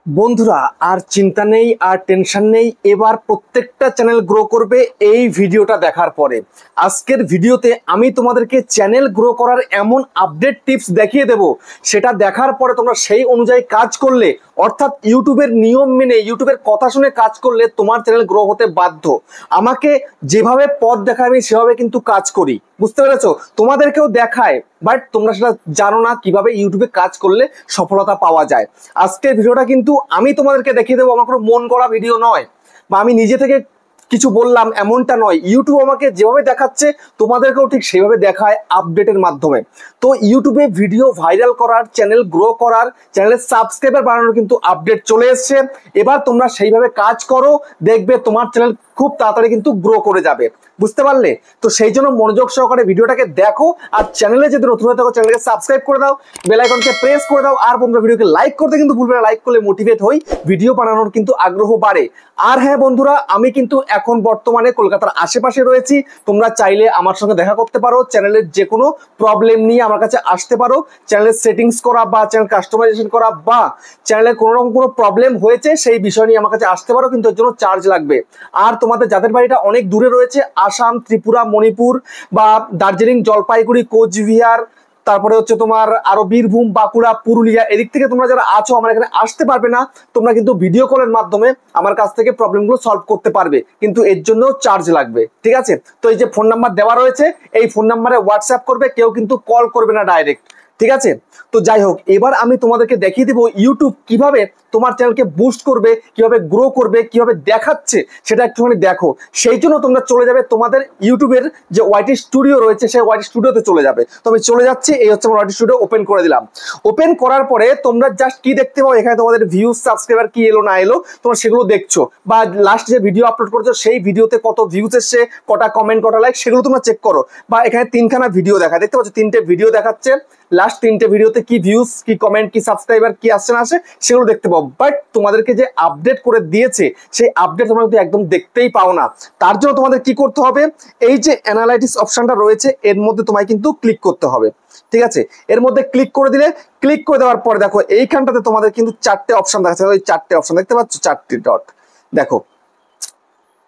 বন্ধুরা আর চিন্তা নেই আর টেনশন নেই, এবার প্রত্যেকটা চ্যানেল গ্রো করবে এই ভিডিওটা দেখার পরে। আজকের ভিডিওতে আমি তোমাদেরকে চ্যানেল গ্রো করার এমন আপডেট টিপস দেখিয়ে দেব, সেটা দেখার পরে তোমরা সেই অনুযায়ী কাজ করলে, অর্থাৎ ইউটিউবের নিয়ম মেনে ইউটিউবের কথা শুনে কাজ করলে তোমার চ্যানেল গ্রো হতে বাধ্য। আমাকে যেভাবে পথ দেখায় আমি সেভাবে কিন্তু কাজ করি, বুঝতে পেরেছো? তোমাদেরকেও দেখায়, বাট তোমরা সেটা জানো না কিভাবে ইউটিউবে কাজ করলে সফলতা পাওয়া যায়। আজকের ভিডিওটা কিন্তু আমি তোমাদেরকে দেখিয়ে দেবো, আমার কোনো মন করা ভিডিও নয় বা আমি নিজে থেকে কিছু বললাম এমনটা নয়। ইউটিউব আমাকে যেভাবে দেখাচ্ছে তোমাদেরকেও ঠিক সেইভাবে দেখায় আপডেটের মাধ্যমে। তো ইউটিউবে ভিডিও ভাইরাল করার, চ্যানেল গ্রো করার, চ্যানেলের সাবস্ক্রাইবার বাড়ানোর কিন্তু আপডেট চলে এসছে। এবার তোমরা সেইভাবে কাজ করো, দেখবে তোমার চ্যানেল খুব তাড়াতাড়ি কিন্তু গ্রো করে যাবে, বুঝতে পারলে? তো সেই জন্য মনোযোগ সহকারে ভিডিওটাকে দেখো, আর চ্যানেলে যদি নতুন হয়ে থাকো চ্যানেলকে সাবস্ক্রাইব করে দাও, বেল আইকনকে প্রেস করে দাও, আর বন্ধুরা ভিডিওকে লাইক করতে কিন্তু ভুলবে না। লাইক করলে মোটিভেট হই, ভিডিও বানানোর কিন্তু আগ্রহ বাড়ে। আর হ্যাঁ বন্ধুরা, আমি কিন্তু এখন বর্তমানে কলকাতার আশেপাশে রয়েছি। তোমরা চাইলে আমার সঙ্গে দেখা করতে পারো, চ্যানেলের যে কোনো প্রবলেম নিয়ে আমার কাছে আসতে পারো। চ্যানেলের সেটিংস করা বা চ্যানেল কাস্টমাইজেশন করা বা চ্যানেলের কোনো রকম কোনো প্রবলেম হয়েছে সেই বিষয় নিয়ে আমার কাছে আসতে পারো, কিন্তু এর জন্য চার্জ লাগবে। আর তোমাদের যাদের বাড়িটা অনেক দূরে রয়েছে, আসাম, ত্রিপুরা, মণিপুর বা দার্জিলিং, জলপাইগুড়ি, কোচবিহার, তারপরে হচ্ছে তোমার আরো বীরভূম, বাঁকুড়া, পুরুলিয়া, এদিক থেকে তোমরা যারা আছো আমার এখানে আসতে পারবে না, তোমরা কিন্তু ভিডিও কলের মাধ্যমে আমার কাছ থেকে প্রবলেমগুলো সলভ করতে পারবে, কিন্তু এর জন্য চার্জ লাগবে, ঠিক আছে? তো এই যে ফোন নাম্বার দেওয়া রয়েছে, এই ফোন নাম্বারে হোয়াটসঅ্যাপ করবে, কেউ কিন্তু কল করবে না ডাইরেক্ট, ঠিক আছে? তো যাই হোক, এবার আমি তোমাদেরকে দেখিয়ে দেবো ইউটিউব কিভাবে তোমার চ্যানেলকে বুস্ট করবে, কিভাবে গ্রো করবে, কিভাবে দেখাচ্ছে সেটা একটুখানি দেখো। সেই জন্য তোমরা চলে যাবে তোমাদের ইউটিউবের যে ওয়াইটি স্টুডিও রয়েছে, সেই ওয়াইটি স্টুডিওতে চলে যাবে। তো আমি চলে যাচ্ছি, এই হচ্ছে আমার ওয়াইটি স্টুডিও, ওপেন করে দিলাম। ওপেন করার পরে তোমরা জাস্ট কি দেখতে পাও, এখানে তোমাদের ভিউজ, সাবস্ক্রাইবার কি এলো না এলো তোমরা সেগুলো দেখছো, বা লাস্ট যে ভিডিও আপলোড করেছো সেই ভিডিওতে কত ভিউজ এসছে, কটা কমেন্ট, কটা লাইক, সেগুলো তোমরা চেক করো। বা এখানে তিনখানা ভিডিও দেখা, দেখতে পাচ্ছ তিনটে ভিডিও দেখাচ্ছে, লাস্ট তিনটে ভিডিওতে কি ভিউজ, কি কমেন্ট, কি সাবস্ক্রাইবার, কি আসছে না আসে সেগুলো দেখতে পাও। বাট তোমাদেরকে যে আপডেট করে দিয়েছে সেই আপডেট তোমরা কিন্তু একদম দেখতেই পাও না। তার জন্য তোমাদের কি করতে হবে, এই যে অ্যানালাইটিক্স অপশনটা রয়েছে এর মধ্যে তোমায় কিন্তু ক্লিক করতে হবে, ঠিক আছে? এর মধ্যে ক্লিক করে দিলে, ক্লিক করে দেওয়ার পরে দেখো এইখানটাতে তোমাদের কিন্তু চারটে অপশন দেখাচ্ছে, ওই চারটে অপশন দেখতে পাচ্ছ, চারটে ডট, দেখো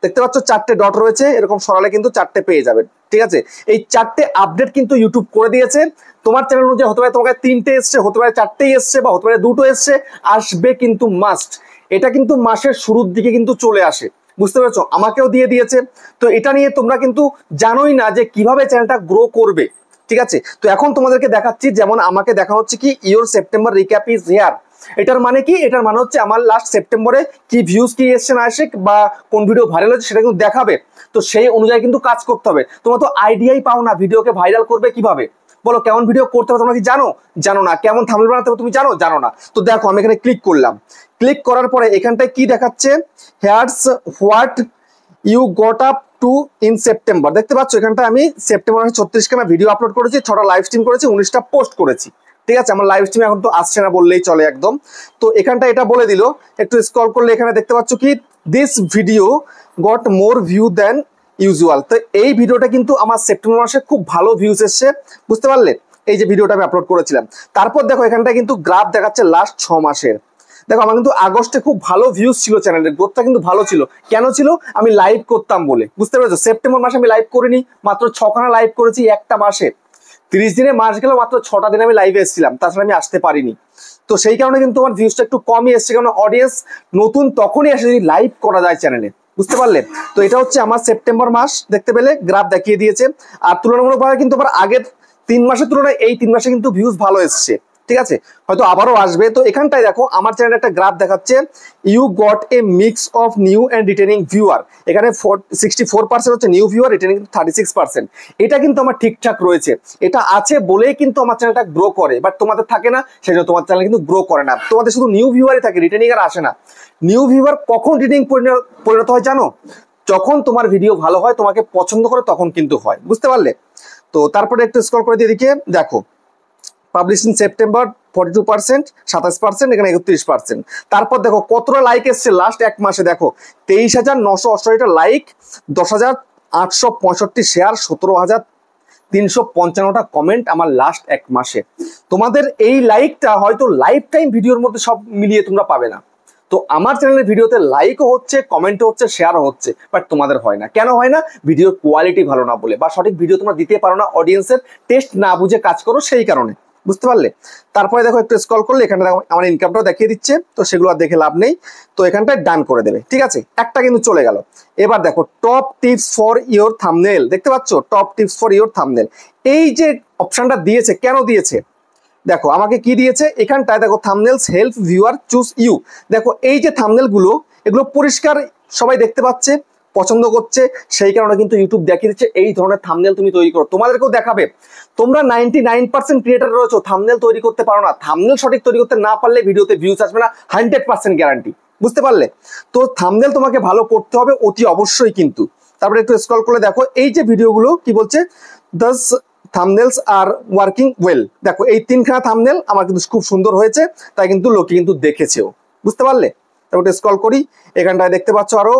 দেখতে পাচ্ছ চারটে ডট রয়েছে, এরকম সরালে কিন্তু চারটে পেয়ে যাবে, ঠিক আছে? এই চারটে আপডেট কিন্তু ইউটিউব করে দিয়েছে। তোমার চ্যানেল অনুযায়ী হতে পারে তোমাকে তিনটে এসছে, হতে পারে চারটেই এসছে, বা হতে পারে দুটো এসছে, আসবে কিন্তু মাস্ট। এটা কিন্তু মাসের শুরুর দিকে কিন্তু চলে আসে, বুঝতে পেরেছো? আমাকেও দিয়ে দিয়েছে। তো এটা নিয়ে তোমরা কিন্তু জানোই না যে কিভাবে চ্যানেলটা গ্রো করবে, ঠিক আছে? তো এখন তোমাদেরকে দেখাচ্ছি, যেমন আমাকে দেখা হচ্ছে কি your September recap is here. এটার মানে কি? এটার মানে হচ্ছে আমার লাস্ট সেপ্টেম্বরে কি ভিউজ, কি এসছে না আসে, বা কোন ভিডিও ভাইরাল হচ্ছে সেটা কিন্তু দেখাবে। তো সেই অনুযায়ী কিন্তু কাজ করতে হবে। তোমরা তো আইডিয়াই পাও না ভিডিওকে ভাইরাল করবে কিভাবে, বলো কেমন ভিডিও করতে হবে তোমরা কি জানো? জানো না। কেমন থাম্বনেল বানাতে হবে তুমি জানো? জানো না। তো দেখো আমি এখানে ক্লিক করলাম, ক্লিক করার পরে এখানটায় কি দেখাচ্ছে, here's what you got up to in September. দেখতে পাচ্ছ এখানটা আমি সেপ্টেম্বর 36খানা ভিডিও আপলোড করেছি, 6টা লাইভ স্ট্রিম করেছি, 19টা পোস্ট করেছি, ঠিক আছে? আমার লাইভ স্ট্রিম এখন তো আসছে না বললেই চলে একদম। তো এখানটা এটা বলে দিল, একটু স্ক্রল করলে এখানে দেখতে পাচ্ছ কি this video got more view than usual. তো এই ভিডিওটা কিন্তু আমার সেপ্টেম্বর মাসে খুব ভালো ভিউজ এসছে, বুঝতে পারলে? এই যে ভিডিওটা আমি আপলোড করেছিলাম। তারপর দেখো এখানটা কিন্তু গ্রাফ দেখাচ্ছে লাস্ট 6 মাসের। দেখো আমার কিন্তু আগস্টে খুব ভালো ভিউজ ছিল, চ্যানেলের গ্রোথটা কিন্তু ভালো ছিল। কেন ছিল? আমি লাইভ করতাম বলে, বুঝতে পেরেছো? সেপ্টেম্বর মাসে আমি লাইভ করিনি, মাত্র 6খানা লাইভ করেছি একটা মাসে। 30 দিনে মাস গেল, মাত্র 6টা দিনে আমি লাইভে এসেছিলাম, তাছাড়া আমি আসতে পারিনি। তো সেই কারণে কিন্তু আমার ভিউজটা একটু কমই এসছে, কারণ অডিয়েন্স নতুন তখনই আসে যদি লাইভ করা যায় চ্যানেলে, বুঝতে পারলে? তো এটা হচ্ছে আমার সেপ্টেম্বর মাস, দেখতে পেলে গ্রাফ দেখিয়ে দিয়েছে। আর তুলনামূলকভাবে কিন্তু আবার আগের 3 মাসের তুলনায় এই 3 মাসে কিন্তু ভিউজ ভালো এসছে, ঠিক আছে? হয়তো আবারও আসবে। তো এখানটায় দেখো আমার চ্যানেলে একটা গ্রাফ দেখাচ্ছে, you got a mix of new and retaining viewer. এখানে 64% হচ্ছে নিউ ভিউয়ার, রিটেনিং কিন্তু 36%। এটা কিন্তু আমার ঠিকঠাক রয়েছে, এটা আছে বলেই কিন্তু আমার চ্যানেলটা গ্রো করে। বাট তোমাদের থাকে না, সেই জন্য তোমার চ্যানেল কিন্তু গ্রো করে না। তোমাদের শুধু নিউ ভিউয়ারই থাকে, রিটেনিং আর আসে না। নিউ ভিউয়ার কখন রিটেনিং পরিণত হয় জানো? যখন তোমার ভিডিও ভালো হয়, তোমাকে পছন্দ করে, তখন কিন্তু হয়, বুঝতে পারলে? তো তারপরে একটু স্ক্রল করে দিয়ে দিকে দেখো, পাবলিশ ইন সেপ্টেম্বর 42%, 27%, এখানে 31%। তারপর দেখো কতটা লাইক এসছে লাস্ট 1 মাসে, দেখো 23,988টা লাইক, 10,865 শেয়ার, 17,355টা কমেন্ট আমার লাস্ট 1 মাসে। তোমাদের এই লাইকটা হয়তো লাইফ টাইম ভিডিওর মধ্যে সব মিলিয়ে তোমরা পাবে না, তো আমার চ্যানেলের ভিডিওতে লাইকও হচ্ছে, কমেন্টও হচ্ছে, শেয়ারও হচ্ছে, বাট তোমাদের হয় না। কেন হয় না? ভিডিওর কোয়ালিটি ভালো না বলে, বা সঠিক ভিডিও তোমরা দিতে পারো না, অডিয়েন্সের টেস্ট না বুঝে কাজ করো সেই কারণে। বুঝতে পারলে? তারপরে দেখো একটু স্ক্রল করলে এখানটা দেখো আমার ইনকামটাও দেখিয়ে দিচ্ছে, তো সেগুলো আর দেখে লাভ নেই। তো এখানটায় ডান করে দেবে, ঠিক আছে? একটা কিন্তু চলে গেল। এবার দেখো top tips for your thumbnail, দেখতে পাচ্ছ top tips for your thumbnail. এই যে অপশনটা দিয়েছে, কেন দিয়েছে দেখো, আমাকে কি দিয়েছে এখানটায় দেখো, থাম্বনেলস হেল্প ভিউয়ার চুজ ইউ। দেখো এই যে থাম্বনেল গুলো, এগুলো পরিষ্কার সবাই দেখতে পাচ্ছে, পছন্দ করছে, সেই কারণে কিন্তু ইউটিউব দেখিয়ে দিচ্ছে এই ধরনের থাম্বনেল তুমি তৈরি করো। তোমাদেরকেও দেখাবে, তোমরা 99% ক্রিয়েটার রয়েছো, থাম্বনেল তৈরি করতে পারো না। থাম্বনেল সঠিক তৈরি করতে না পারলে ভিডিওতে ভিউজ আসবে না, 100% গ্যারান্টি। বুঝতে পারলে? তো থাম্বনেল তোমাকে ভালো করতে হবে অতি অবশ্যই কিন্তু। তারপরে একটু স্ক্রল করে দেখো এই যে ভিডিওগুলো কি বলছে, দাস থাম্বনেলস আর ওয়ার্কিং ওয়েল। দেখো এই তিনখানা থাম্বনেল আমার কিন্তু খুব সুন্দর হয়েছে, তাই কিন্তু লোকে কিন্তু দেখেছেও। বুঝতে পারলে? তারপরে স্ক্রল করি, এখানটায় দেখতে পাচ্ছ আরো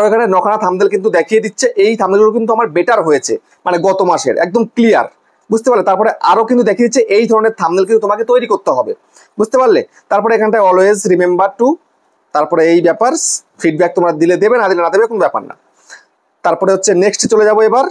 এখানে 9খানা থাম্বনেল কিন্তু দেখিয়ে দিচ্ছে। এই থাম্বনেলগুলো কিন্তু আমার বেটার হয়েছে, মানে গত মাসের একদম ক্লিয়ার। বুঝতে পারলে? তারপরে আরো কিন্তু দেখিয়ে দিচ্ছে এই ধরনের থাম্বনেল কিন্তু তোমাকে তৈরি করতে হবে। বুঝতে পারলে? তারপরে এখানটায় অলওয়েজ রিমেম্বার টু, তারপরে এই ব্যাপার ফিডব্যাক তোমরা দিলে দেবে, না দিলে না দেবে, কোনো ব্যাপার না। তারপরে হচ্ছে নেক্সট চলে যাবো এবার,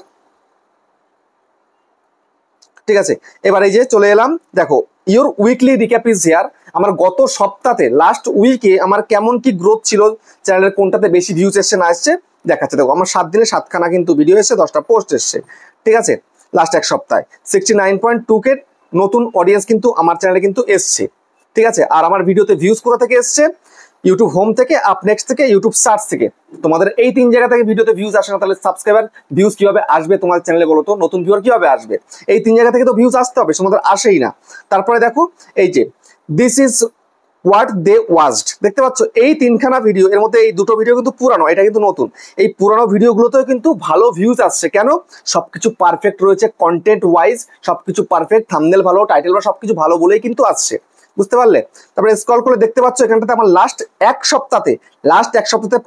ঠিক আছে? এবার এই যে চলে এলাম, দেখো your weekly recap is here. আমার গত সপ্তাহে লাস্ট উইকে আমার কেমন কি গ্রোথ ছিল, চ্যানেলের কোনটাতে বেশি ভিউজ এসছে না এসছে দেখাচ্ছে। দেখো আমার 7 দিনে 7খানা কিন্তু ভিডিও এসছে, 10টা পোস্ট এসছে, ঠিক আছে? লাস্ট এক সপ্তাহে 69.2K নতুন অডিয়েন্স কিন্তু আমার চ্যানেলে কিন্তু এসছে, ঠিক আছে? আর আমার ভিডিওতে ভিউজ কোথা থেকে এসছে? ইউটিউব হোম থেকে, আপ নেক্সট থেকে, ইউটিউব সার্চ থেকে। তোমাদের এই 3 জায়গা থেকে ভিডিওতে ভিউজ আসে না, তাহলে সাবস্ক্রাইবার ভিউজ কিভাবে আসবে তোমার চ্যানেলে বলো তো? নতুন ভিউয়ার কিভাবে আসবে? এই 3 জায়গা থেকে তো ভিউজ আসতে হবে, তোমাদের আসেই না। তারপরে দেখো এই যে this is what they watched, দেখতে পাচ্ছ এই 3খানা ভিডিও, এর মধ্যে এই 2টো ভিডিও কিন্তু পুরানো, এটা কিন্তু নতুন। এই পুরানো ভিডিওগুলোতেও কিন্তু ভালো ভিউজ আসছে। কেন? সবকিছু পারফেক্ট রয়েছে, কন্টেন্ট ওয়াইজ সবকিছু পারফেক্ট, থাম্বনেল ভালো, টাইটেল ভালো, সবকিছু ভালো বলেই কিন্তু আসছে। বুঝতে পারলে? তারপরে স্ক্রল করে দেখতে পাচ্ছ এখানটাতে আমার লাস্ট এক সপ্তাহে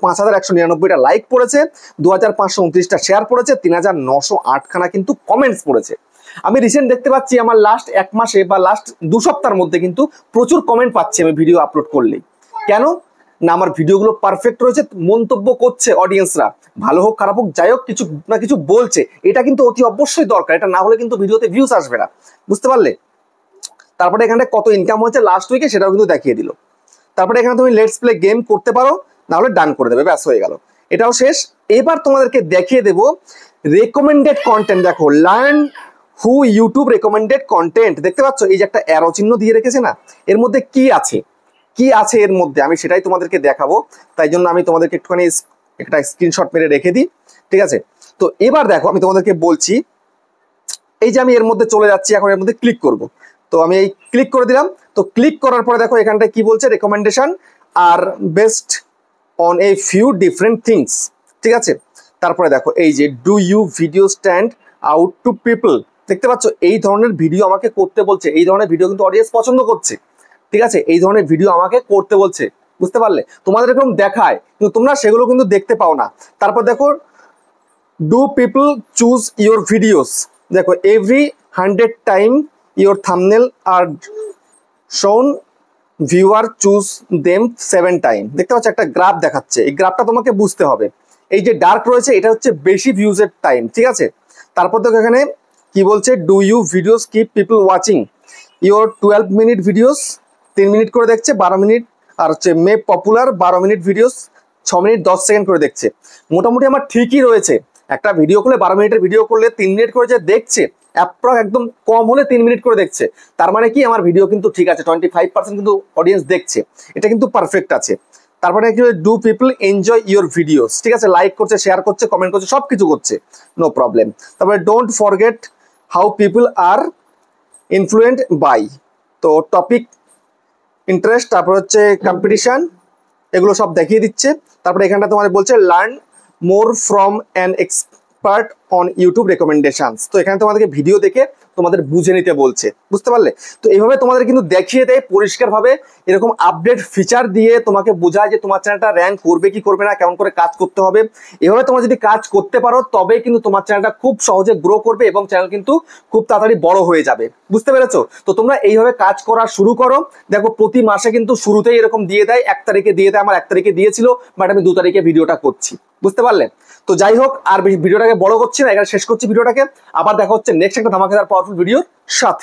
5199টা লাইক পড়েছে, 2529টা শেয়ার পড়েছে, 3908খানা কিন্তু কমেন্টস পড়েছে। আমি রিসেন্ট দেখতে পাচ্ছি আমার লাস্ট 1 মাসে বা লাস্ট 2 সপ্তাহের মধ্যে কিন্তু প্রচুর কমেন্ট পাচ্ছি আমি ভিডিও আপলোড করলেই। কেন না? আমার ভিডিওগুলো পারফেক্ট রয়েছে, মন্তব্য করছে অডিয়েন্সরা, ভালো হোক খারাপ হোক যাই হোক, কিছু না কিছু বলছে। এটা কিন্তু অতি অবশ্যই দরকার, এটা না হলে কিন্তু ভিডিওতে ভিউজ আসবে না। বুঝতে পারলে? তারপরে এখানে কত ইনকাম হয়েছে লাস্ট উইকে সেটাও কিন্তু দেখিয়ে দিল। তারপরে এখানে তুমি লেটস প্লে গেম করতে পারো, না হলে ডান করে দেবে, ব্যাস হয়ে গেল, এটাও শেষ। এবার তোমাদেরকে দেখিয়ে দেবো রেকমেন্ডেড কন্টেন্ট। দেখো লার্ন হু ইউটিউব রেকমেন্ডেড কন্টেন্ট, দেখতে পাচ্ছ এই যে একটা অ্যারো চিহ্ন দিয়ে রেখেছে না, এর মধ্যে কি আছে, কি আছে এর মধ্যে আমি সেটাই তোমাদেরকে দেখাবো। তাই জন্য আমি তোমাদেরকে একটুখানি একটা স্ক্রিনশট মেরে রেখে দিই, ঠিক আছে? তো এবার দেখো আমি তোমাদেরকে বলছি, এই যে আমি এর মধ্যে চলে যাচ্ছি, এখন এর মধ্যে ক্লিক করব। তো আমি এই ক্লিক করে দিলাম। তো ক্লিক করার পরে দেখো এখানটায় কি বলছে, recommendation are based on a few different things, ঠিক আছে? তারপরে দেখো এই যে do you video stand out to people, দেখতে পাচ্ছ এই ধরনের ভিডিও আমাকে করতে বলছে। এই ধরনের ভিডিও কিন্তু অডিয়েন্স পছন্দ করছে, ঠিক আছে? এই ধরনের ভিডিও আমাকে করতে বলছে। বুঝতে পারলে? তোমাদের এরকম দেখায় কিন্তু তোমরা সেগুলো কিন্তু দেখতে পাও না। তারপর দেখো do people choose your videos, দেখো এভরি 100 টাইম ইউর থাম্বনেল আর শোন ভিউয়ার চুজ দেম 7 টাইম, দেখতে পাচ্ছ একটা গ্রাফ দেখাচ্ছে। এই গ্রাফটা তোমাকে বুঝতে হবে, এই যে ডার্ক রয়েছে এটা হচ্ছে বেশি ভিউজের টাইম, ঠিক আছে? তারপর দেখো এখানে কি বলছে, do you videos keep people watching your 12 minute videos, 3 minute করে দেখছে, 12 মিনিট, আর হচ্ছে may popular 12 minute videos 6 minute 10 second করে দেখছে। মোটামুটি আমার ঠিকই রয়েছে, একটা ভিডিও করলে 12 মিনিটের ভিডিও করলে 3 মিনিট করে যে দেখছে, অ্যাপ্রক্স একদম কম হলে 3 মিনিট করে দেখছে, তার মানে কি আমার ভিডিও কিন্তু ঠিক আছে, 25% কিন্তু অডিয়েন্স দেখছে, এটা কিন্তু পারফেক্ট আছে। তারপরে কি do people enjoy your videos, ঠিক আছে? লাইক করছে, শেয়ার করছে, কমেন্ট করছে, সব কিছু করছে, নো প্রবলেম। তারপরে don't forget how people are influenced by, তো টপিক ইন্টারেস্ট, তারপর হচ্ছে কম্পিটিশন, এগুলো সব দেখিয়ে দিচ্ছে। তারপরে এখানটা তোমাদের বলছে learn more from an expert on YouTube recommendations, তো এখানে তোমাদেরকে ভিডিও দেখে তোমাদের বুঝে নিতে বলছে, বুঝতে পারলে? তো এইভাবে তোমাদের কিন্তু দেখিয়ে দেয় পরিষ্কারভাবে, এরকম আপডেট ফিচার দিয়ে তোমাকে বোঝায় যে তোমার চ্যানেলটা র্যাঙ্ক করবে কি করবে না, কেমন করে কাজ করতে হবে। এভাবে তোমরা যদি কাজ করতে পারো তবে কিন্তু তোমার চ্যানেলটা খুব সহজে গ্রো করবে এবং চ্যানেল কিন্তু খুব তাড়াতাড়ি বড় হয়ে যাবে, বুঝতে পেরেছো? তো তোমরা এইভাবে কাজ করা শুরু করো। দেখো প্রতি মাসে কিন্তু শুরুতেই এরকম দিয়ে দেয়, 1 তারিখে দিয়ে দেয়, আমার 1 তারিখে দিয়েছিল, বাট আমি 2 তারিখে ভিডিওটা করছি, বুঝতে পারলে? তো যাই হোক, আর ভিডিওটাকে বড় করছি না, এখানে শেষ করছি ভিডিওটাকে। আবার দেখা হচ্ছে নেক্সট একটা ধামাকেদার পাওয়ারফুল ভিডিওর সাথে।